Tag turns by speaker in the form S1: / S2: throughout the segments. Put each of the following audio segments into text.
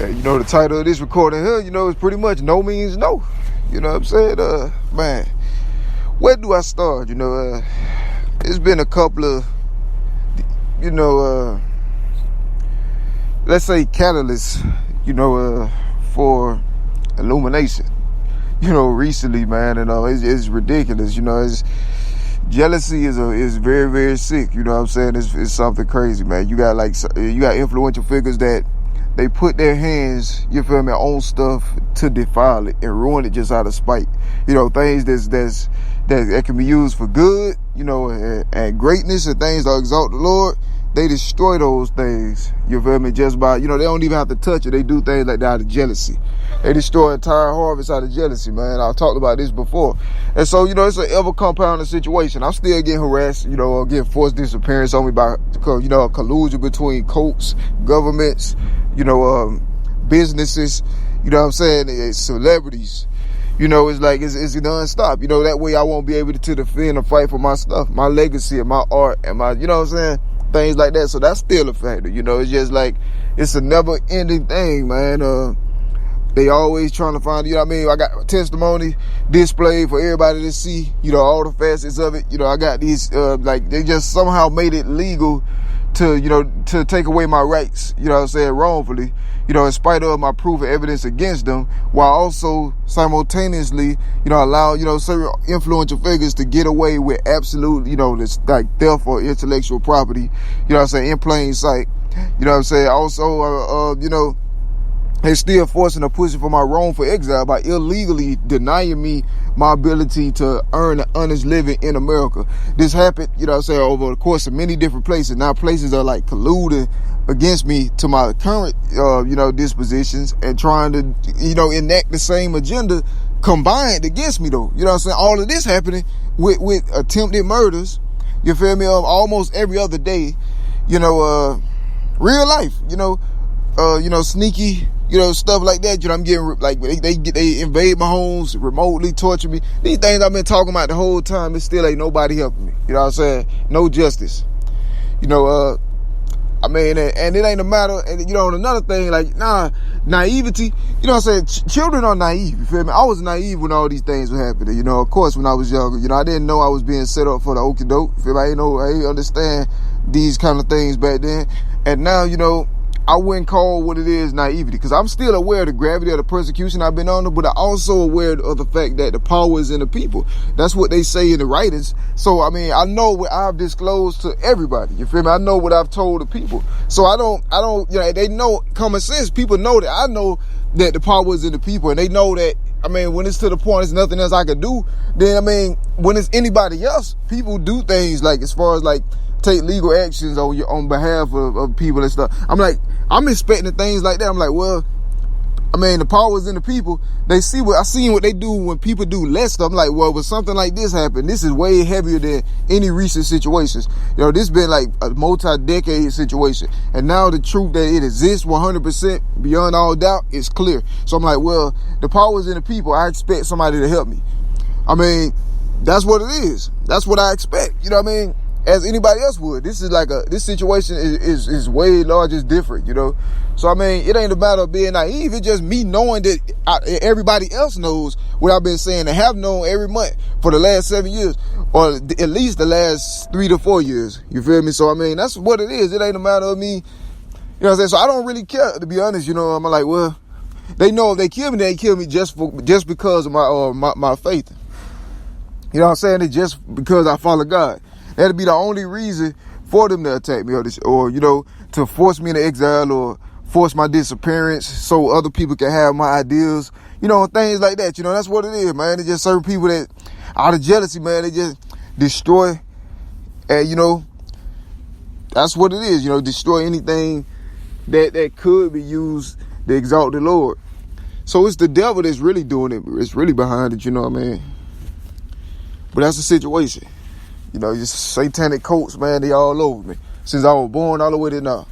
S1: You know, the title of this recording here, you know, is pretty much no means no. You know what I'm saying? Man, where do I start? You know, it's been a couple of, you know, let's say catalysts, you know, for illumination. You know, recently, man, and it's ridiculous. You know, jealousy is very, very sick. You know what I'm saying? It's something crazy, man. You got influential figures that they put their hands, you feel me, on stuff to defile it and ruin it just out of spite. You know, things that can be used for good, you know, and greatness and things that exalt the Lord. They destroy those things, you feel me, just by, you know, they don't even have to touch it. They do things like that out of jealousy. They destroy entire harvest out of jealousy, man. I've talked about this before. And so, you know, it's an ever compounding situation. I'm still getting harassed, you know, getting forced disappearance on me by, you know, a collusion between cults, governments, you know, businesses, you know what I'm saying, it's celebrities. You know, it's like, it's nonstop. You know, that way I won't be able to defend or fight for my stuff, my legacy and my art and my, you know what I'm saying, things like that. So that's still a factor. You know, it's just like, it's a never ending thing, man. They always trying to find, you know what I mean? I got testimony displayed for everybody to see, you know, all the facets of it. You know, I got these, like, they just somehow made it legal to, you know, to take away my rights, you know what I'm saying, wrongfully, you know, in spite of my proof and evidence against them, while also simultaneously, you know, allow, you know, certain influential figures to get away with absolute, you know, this like theft or intellectual property, you know what I'm saying, in plain sight, you know what I'm saying. Also, you know, they're still forcing or pushing for my wrongful exile by illegally denying me my ability to earn an honest living in America. This happened, you know what I'm saying, over the course of many different places. Now places are like colluding against me to my current, you know, dispositions and trying to, you know, enact the same agenda combined against me though. You know what I'm saying? All of this happening with attempted murders, you feel me, almost every other day, you know, real life, you know, sneaky, you know, stuff like that. You know, I'm getting like they invade my homes, remotely torture me. These things I've been talking about the whole time. It still ain't nobody helping me. You know what I'm saying? No justice. You know, I mean, and it ain't a matter. And you know, another thing, like naivety. You know what I'm saying? Children are naive. You feel me? I was naive when all these things were happening. You know, of course, when I was younger, you know, I didn't know I was being set up for the okie doke. Feel me? I didn't understand these kind of things back then. And now, you know, I wouldn't call what it is naivety, because I'm still aware of the gravity of the persecution I've been under, but I'm also aware of the fact that the power is in the people. That's what they say in the writings. So, I mean, I know what I've disclosed to everybody. You feel me? I know what I've told the people. So I don't, you know, they know common sense. People know that I know that the power is in the people, and they know that, I mean, when it's to the point there's nothing else I can do, then, I mean, when it's anybody else, people do things like, as far as like, take legal actions on behalf of people and stuff. I'm expecting things like that. I'm like, well, I mean, the power is in the people. I seen what they do when people do less stuff. I'm like, well, when something like this happened, this is way heavier than any recent situations. You know, this been like a multi-decade situation. And now the truth that it exists 100% beyond all doubt is clear. So I'm like, well, the power is in the people. I expect somebody to help me. I mean, that's what it is. That's what I expect. You know what I mean? As anybody else would. This is like this situation is way large, it's different, you know. So I mean, it ain't a matter of being naive. It's just me knowing that everybody else knows what I've been saying and have known every month for the last 7 years, or at least the last 3 to 4 years. You feel me? So I mean, that's what it is. It ain't a matter of me, you know what I'm saying? So I don't really care, to be honest. You know, I'm like, well, they know if they kill me, they kill me just because of my faith. You know what I'm saying? It's just because I follow God. That'd be the only reason for them to attack me, or you know, to force me into exile or force my disappearance so other people can have my ideas, you know, things like that. You know, that's what it is, man. It's just certain people that, out of jealousy, man, they just destroy, and you know, that's what it is. You know, destroy anything that could be used to exalt the Lord. So it's the devil that's really doing it. It's really behind it. You know what I mean? But that's the situation. You know, just satanic cults, man, they all over me. Since I was born all the way to now.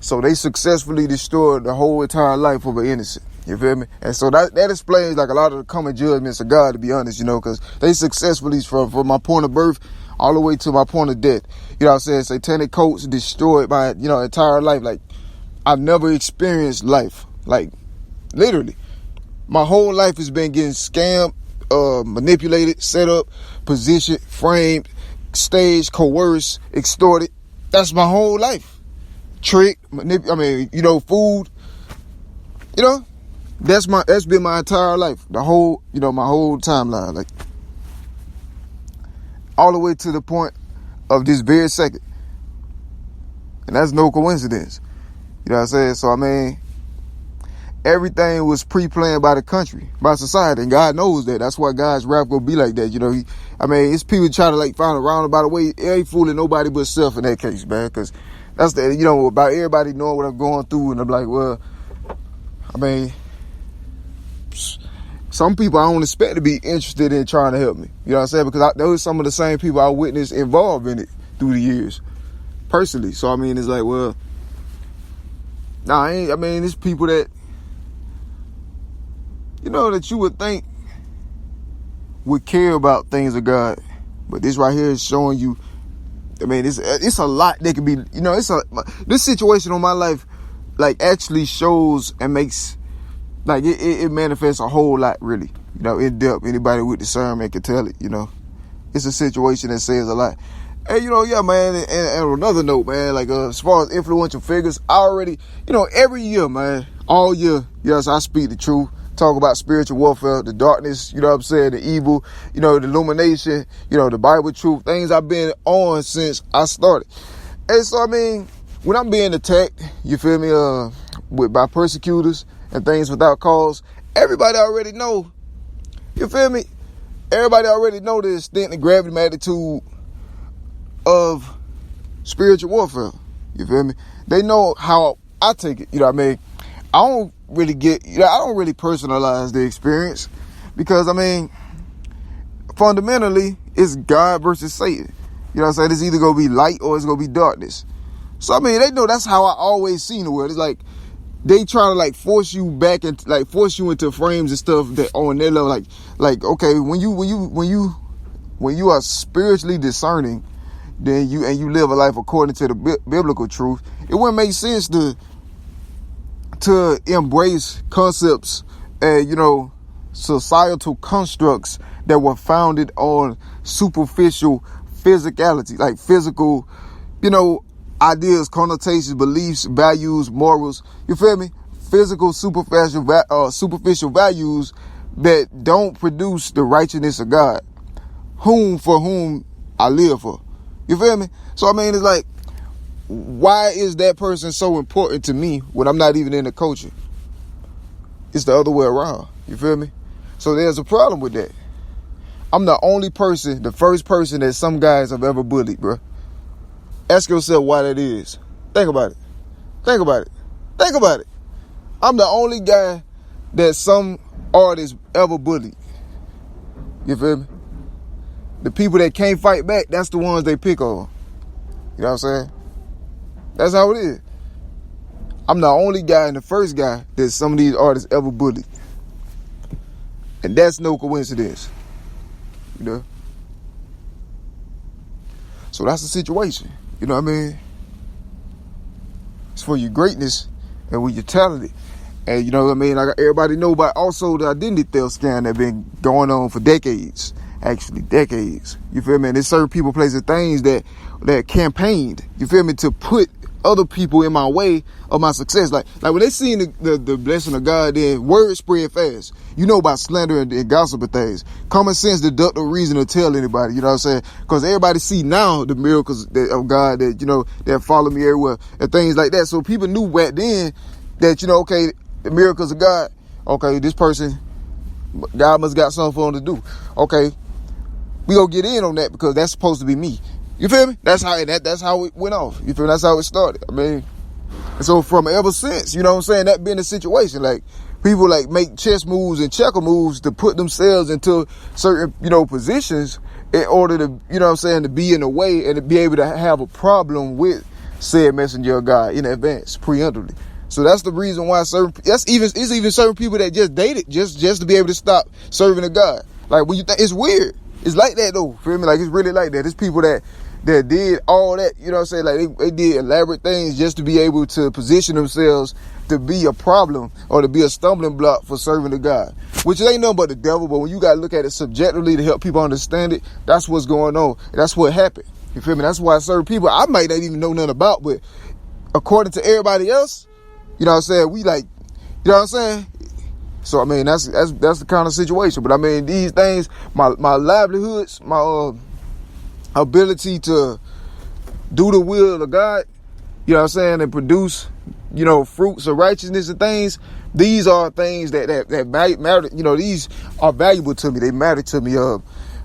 S1: So they successfully destroyed the whole entire life of an innocent. You feel me? And so that explains like a lot of the common judgments of God, to be honest, you know, because they successfully, from my point of birth all the way to my point of death. You know what I'm saying? Satanic cults destroyed my, you know, entire life. Like, I've never experienced life Like, literally. My whole life has been getting scammed, manipulated, set up, positioned, framed, staged, coerced, extorted. That's my whole life. Tricked, food. That's been my entire life. The whole, my whole timeline. Like, all the way to the point of this very second. And that's no coincidence. You know what I'm saying? So, everything was pre-planned by the country, by society, and God knows that. That's why God's rap gonna be like that. It's people trying to find a roundabout way. It ain't fooling nobody but self in that case, man. Because that's about everybody knowing what I'm going through, and I'm like, well, some people I don't expect to be interested in trying to help me. You know what I'm saying? Because those are some of the same people I witnessed involved in it through the years, personally. So it's like, well, it's people that, that you would think would care about things of God. But this right here is showing you, it's a lot that could be, this situation on my life, actually shows and makes, it manifests a whole lot, really, in depth. Anybody with discernment can tell it, It's a situation that says a lot. And, man, and on another note, man, as far as influential figures, I already, every year, man, all year, yes, I speak the truth. Talk about spiritual warfare, the darkness, the evil, the illumination, the Bible truth, things I've been on since I started. And so, when I'm being attacked, you feel me, by persecutors and things without cause, everybody already know, you feel me? Everybody already know the extent and gravity magnitude of spiritual warfare, you feel me? They know how I take it, I don't really I don't really personalize the experience because, fundamentally, it's God versus Satan. You know what I'm saying? It's either going to be light or it's going to be darkness. So, they know that's how I always seen the world. It's like they try to force you back and force you into frames and stuff that on their level. Okay, when you are spiritually discerning, then you live a life according to the biblical truth, it wouldn't make sense to embrace concepts and, societal constructs that were founded on superficial physicality, physical, ideas, connotations, beliefs, values, morals. You feel me? Physical, superficial values that don't produce the righteousness of God, for whom I live for. You feel me? So, it's like, why is that person so important to me when I'm not even in the culture? It's the other way around. You feel me? So there's a problem with that. I'm the first person that some guys have ever bullied, bro. Ask yourself why that is. Think about it. Think about it. Think about it. I'm the only guy that some artists ever bullied. You feel me? The people that can't fight back, that's the ones they pick on. You know what I'm saying? That's how it is. I'm the only guy and the first guy that some of these artists ever bullied. And that's no coincidence. So that's the situation. You know what I mean? It's for your greatness and when you're talented. And you know what I mean? Like everybody know about also the identity theft scam that been going on for decades. Actually, decades. You feel me? And there's certain people, places, things that campaigned, you feel me, to put other people in my way of my success. Like when they seen the blessing of God, then word spread fast. You know about slander and gossip and things. Common sense deduct no reason to tell anybody, you know what I'm saying? Because everybody see now the miracles of God that follow me everywhere and things like that. So people knew back then that, okay, the miracles of God, okay, this person, God must got something for him to do. Okay, we gonna get in on that because that's supposed to be me. You feel me? That's how it went off. You feel me? That's how it started. And so from ever since, you know what I'm saying, that been the situation. Like people make chess moves and checker moves to put themselves into certain, positions in order to, to be in the way and to be able to have a problem with said messenger of God in advance, preemptively. So that's the reason why it's even certain people that just date it just to be able to stop serving a God. Like when you think it's weird. It's like that though. Feel me? Like it's really like that. There's people that did all that, you know what I'm saying? Like they did elaborate things just to be able to position themselves to be a problem or to be a stumbling block for serving the God, which ain't nothing but the devil. But when you got to look at it subjectively to help people understand it, that's what's going on. That's what happened. You feel me? That's why certain people I might not even know nothing about, but according to everybody else, you know what I'm saying, we like, you know what I'm saying? So, I mean, that's the kind of situation. But, I mean, these things, my livelihoods, my ability to do the will of God, you know what I'm saying, and produce, you know, fruits of righteousness and things, these are things that matter, you know, these are valuable to me. They matter to me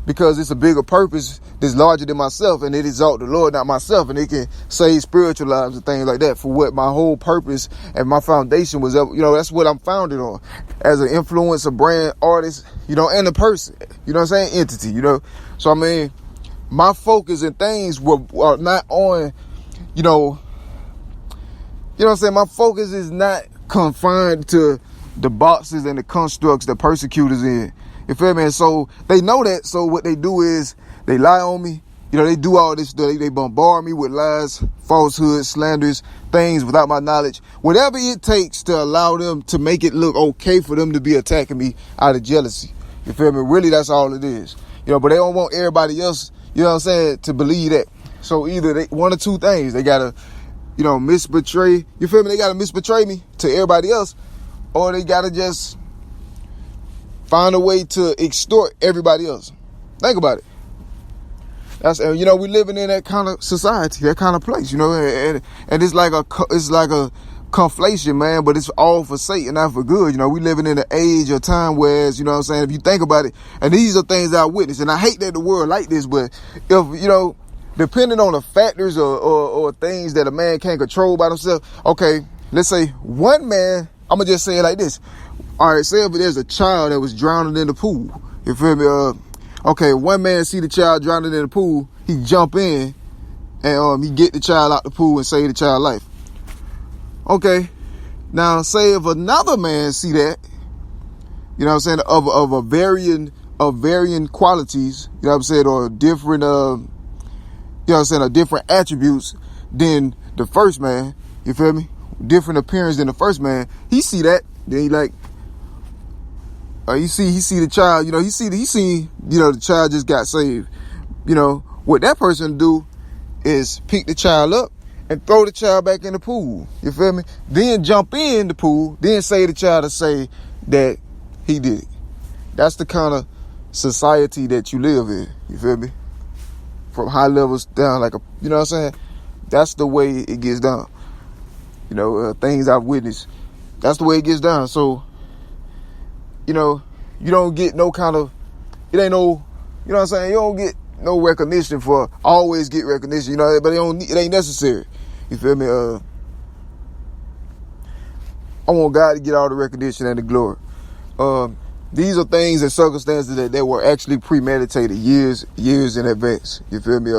S1: because it's a bigger purpose that's larger than myself, and it exalts the Lord, not myself, and it can save spiritual lives and things like that for what my whole purpose and my foundation was. You know, that's what I'm founded on as an influencer, brand, artist, you know, and a person, you know what I'm saying, entity, you know. So, I mean, my focus and things are not on, you know what I'm saying? My focus is not confined to the boxes and the constructs that persecutors in. You feel me? And so they know that. So what they do is they lie on me. You know, they do all this stuff. They bombard me with lies, falsehoods, slanders, things without my knowledge. Whatever it takes to allow them to make it look okay for them to be attacking me out of jealousy. You feel me? Really, that's all it is. You know, but they don't want everybody else, you know what I'm saying, to believe that. So either one or two things. They got to, you know, misbetray, you feel me? They got to misbetray me to everybody else, or they got to just find a way to extort everybody else. Think about it. That's, you know, we living in that kind of society, that kind of place, you know, and it's like a conflation, man, but it's all for Satan, not for good. You know, we living in an age or time where, you know what I'm saying, if you think about it, and these are things that I witnessed, and I hate that the world like this, but if, you know, depending on the factors or things that a man can't control by himself, okay, let's say one man, I'm going to just say it like this. All right, say if there's a child that was drowning in the pool, you feel me? Okay, one man see the child drowning in the pool, he jump in and he get the child out the pool and save the child's life. Okay, now say if another man see that, you know what I'm saying, of varying qualities, you know what I'm saying, or different, you know what I'm saying, or different attributes than the first man, you feel me? Different appearance than the first man. He see that, then he like, he see the child, you know, he see, you know, the child just got saved. You know, what that person do is pick the child up and throw the child back in the pool. You feel me? Then jump in the pool, then say the child to say that he did it. That's the kind of society that you live in. You feel me? From high levels down, like you know what I'm saying? That's the way it gets down. You know, things I've witnessed. That's the way it gets down. So, you know, you don't get no kind of, it ain't no, you know what I'm saying? You don't get no recognition for always get recognition, you know, but it ain't necessary. You feel me? I want God to get all the recognition and the glory. These are things and circumstances that were actually premeditated years in advance. You feel me?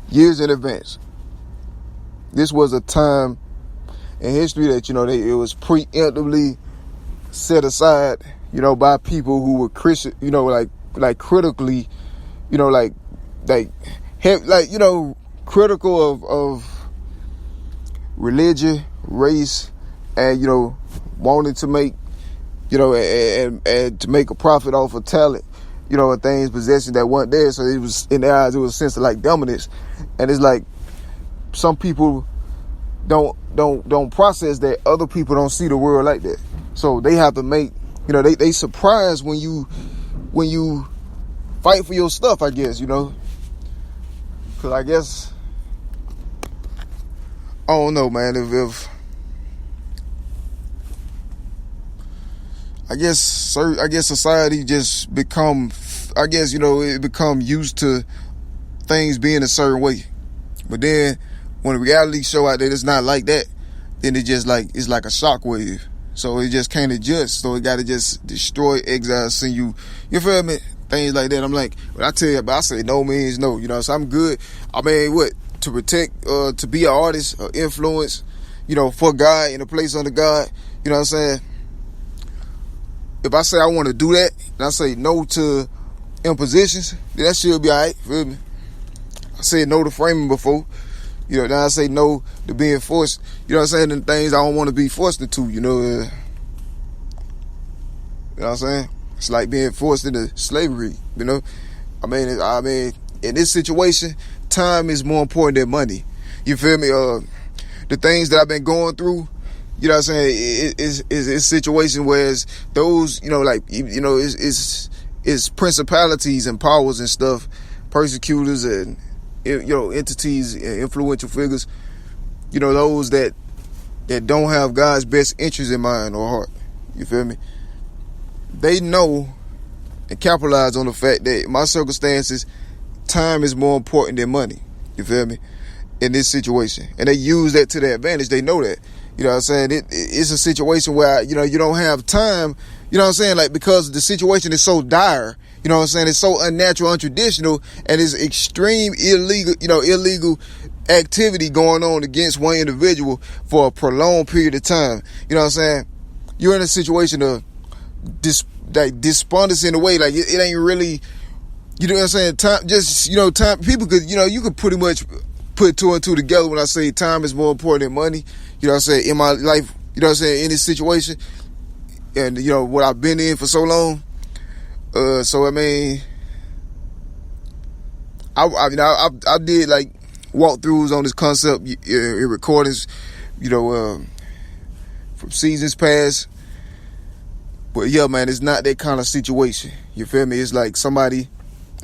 S1: Years in advance. This was a time in history that, you know, it was preemptively set aside, you know, by people who were Christian, you know, like critically, you know, like, you know, critical of religion, race, and, you know, wanting to make, you know, and to make a profit off of talent, you know, and things, possession that weren't there. So it was, in their eyes, it was a sense of like dominance. And it's like some people don't process that. Other people don't see the world like that. So they have to make, you know, they surprised when you fight for your stuff, I guess, you know. Cause I guess, I don't know, man, if I guess society just become, I guess, you know, it become used to things being a certain way. But then when the reality show out that it's not like that, then it just like, it's like a shockwave. So it just can't adjust. So it got to just destroy, exile, send you, you feel me? Things like that. I'm like, but I tell you, but I say no means no, you know, so I'm good. I mean, what, to protect, to be an artist, influence, you know, for God, in a place under God, you know what I'm saying? If I say I want to do that, and I say no to impositions, then that should be all right, feel me? I said no to framing before, You know, now I say no to being forced, you know what I'm saying, and things I don't want to be forced into, you know what I'm saying? It's like being forced into slavery, you know? I mean, in this situation, time is more important than money. You feel me? The things that I've been going through, you know what I'm saying, is a situation where it's those, you know, like, you know, it's principalities and powers and stuff, persecutors and, you know, entities and influential figures, you know, those that don't have God's best interest in mind or heart. You feel me? They know and capitalize on the fact that my circumstances, time is more important than money. You feel me? In this situation. And they use that to their advantage. They know that. You know what I'm saying? It's a situation where, you know, you don't have time, you know what I'm saying? Like, because the situation is so dire, you know what I'm saying? It's so unnatural, untraditional, and it's extreme illegal activity going on against one individual for a prolonged period of time. You know what I'm saying? You're in a situation of despondency in a way, like it ain't really, you know what I'm saying? Time, just, you know, time, people could, you know, you could pretty much put two and two together when I say time is more important than money. You know what I'm saying? In my life, you know what I'm saying? In this situation, and, you know, what I've been in for so long. So, I mean, I did, like, walkthroughs on this concept, in recordings, you know, from seasons past. But, yeah, man, it's not that kind of situation. You feel me? It's like somebody,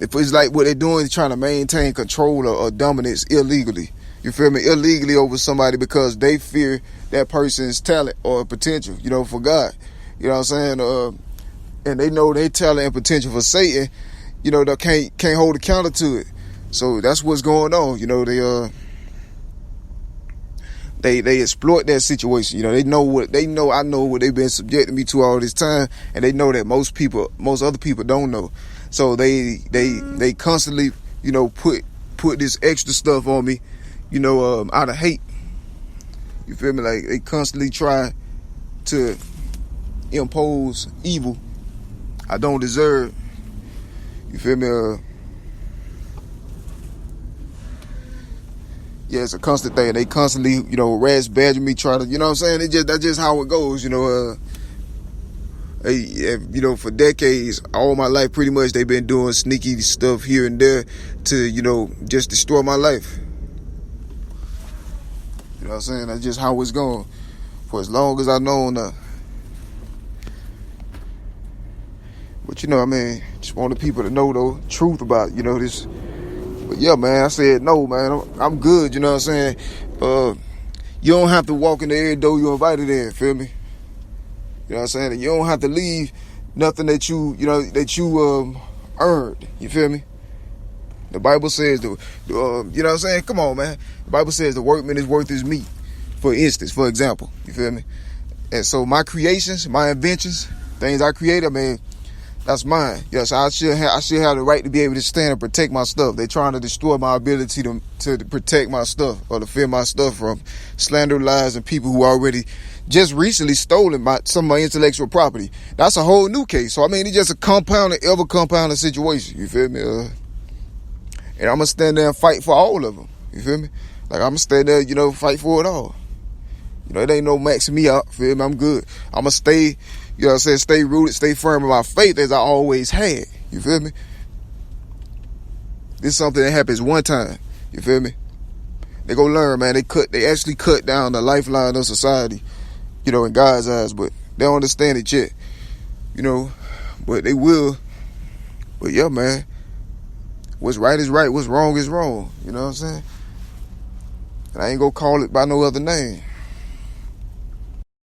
S1: if it's like what they're doing is trying to maintain control or dominance illegally. You feel me? Illegally over somebody because they fear that person's talent or potential, you know, for God. You know what I'm saying? And they know their talent and potential for Satan, you know, they can't hold a counter to it. So that's what's going on. You know, they exploit that situation. You know, I know what they've been subjecting me to all this time, and they know that most other people don't know. So they constantly, you know, put this extra stuff on me, you know, out of hate. You feel me? Like, they constantly try to impose evil I don't deserve. You feel me? Yeah, it's a constant thing. They constantly, you know, badger me, try to, you know what I'm saying? That's just how it goes, you know. You know, for decades, all my life, pretty much, they've been doing sneaky stuff here and there to, you know, just destroy my life. You know what I'm saying? That's just how it's going for as long as I've known. But, you know, I mean, just want the people to know, though, truth about, you know, this. But, yeah, man, I said, no, man, I'm good, you know what I'm saying? You don't have to walk in the every door you're invited in, feel me? You know what I'm saying? You don't have to leave nothing that you earned, you feel me? The Bible says, you know what I'm saying? Come on, man. The Bible says the workman is worth his meat, for example, you feel me? And so my creations, my inventions, things I create, I mean, that's mine. Yes, I should have the right to be able to stand and protect my stuff. They're trying to destroy my ability to protect my stuff or to defend my stuff from slander, lies, and people who already just recently stolen some of my intellectual property. That's a whole new case. So, I mean, it's just a ever compounding situation. You feel me? And I'm going to stand there and fight for all of them. You feel me? Like, I'm going to stand there, you know, fight for it all. You know, it ain't no maxing me out. Feel me? I'm good. I'm going to stay, you know what I'm saying, stay rooted, stay firm in my faith as I always had. You feel me? This is something that happens one time. You feel me? They go learn, man. They actually cut down the lifeline of society, you know, in God's eyes, but they don't understand it yet. You know, but they will. But yeah, man. What's right is right. What's wrong is wrong. You know what I'm saying? And I ain't gonna call it by no other name.